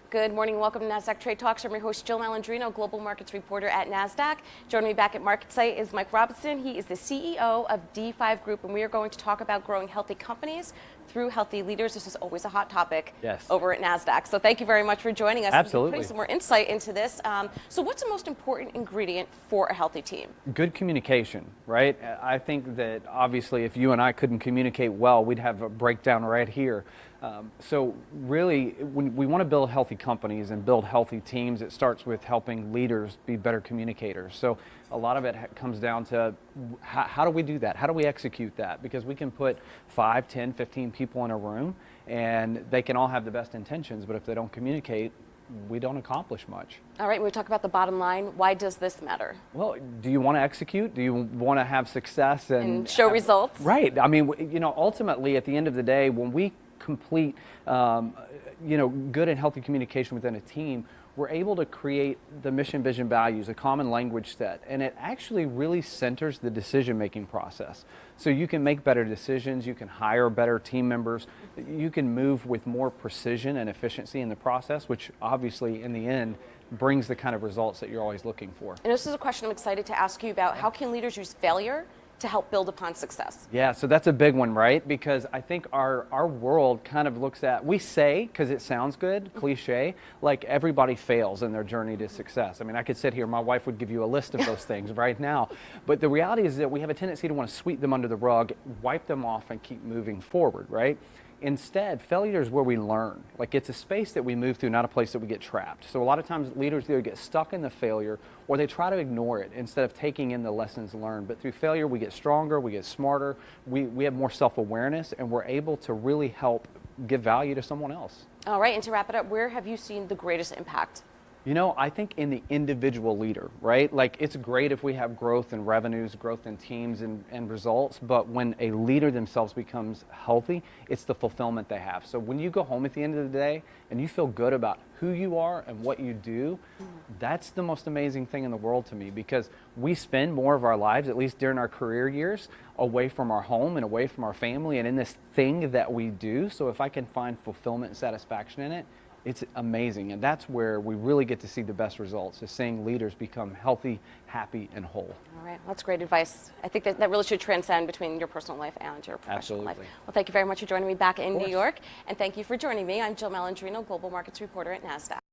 Good morning. Welcome to Nasdaq Trade Talks. I'm your host, Jill Malandrino, Global Markets Reporter at Nasdaq. Joining me back at MarketSite is Mike Robison. He is the CEO of D5 Group, and we are going to talk about growing healthy companies through healthy leaders. This is always a hot topic over at Nasdaq. So thank you very much for joining us. Absolutely. Putting some more insight into this. So what's the most important ingredient for a healthy team? Good communication, right? I think that obviously if you and I couldn't communicate well, we'd have a breakdown right here. So really, when we want to build healthy companies and build healthy teams, it starts with helping leaders be better communicators. So a lot of it comes down to how do we do that? How do we execute that? Because we can put 5, 10, 15 people in a room and they can all have the best intentions, but if they don't communicate, we don't accomplish much. All right, when we talk about the bottom line, why does this matter? Well, do you want to execute? Do you want to have success and show results? Right. I mean, you know, ultimately at the end of the day, when we complete, good and healthy communication within a team, we're able to create the mission, vision, values, a common language set, and it actually really centers the decision-making process. So you can make better decisions, you can hire better team members, you can move with more precision and efficiency in the process, which obviously in the end brings the kind of results that you're always looking for. And this is a question I'm excited to ask you about. How can leaders use failure to help build upon success? Yeah, so that's a big one, right? Because I think our world kind of looks at, we say, because it sounds good, cliche, like everybody fails in their journey to success. I mean, I could sit here, my wife would give you a list of those things right now, but the reality is that we have a tendency to want to sweep them under the rug, wipe them off, and keep moving forward, right? Instead, failure is where we learn. Like, it's a space that we move through, not a place that we get trapped. So a lot of times leaders either get stuck in the failure or they try to ignore it instead of taking in the lessons learned. But through failure, we get stronger, we get smarter, we have more self-awareness, and we're able to really help give value to someone else. All right, and to wrap it up, where have you seen the greatest impact? You know, I think in the individual leader, right? Like, it's great if we have growth in revenues, growth in teams and results, but when a leader themselves becomes healthy, it's the fulfillment they have. So when you go home at the end of the day and you feel good about who you are and what you do, that's the most amazing thing in the world to me, because we spend more of our lives, at least during our career years, away from our home and away from our family and in this thing that we do. So if I can find fulfillment and satisfaction in it, it's amazing, and that's where we really get to see the best results, is seeing leaders become healthy, happy, and whole. All right, well, that's great advice. I think that really should transcend between your personal life and your professional life. Well, thank you very much for joining me back in New York, and thank you for joining me. I'm Jill Malandrino, Global Markets Reporter at Nasdaq.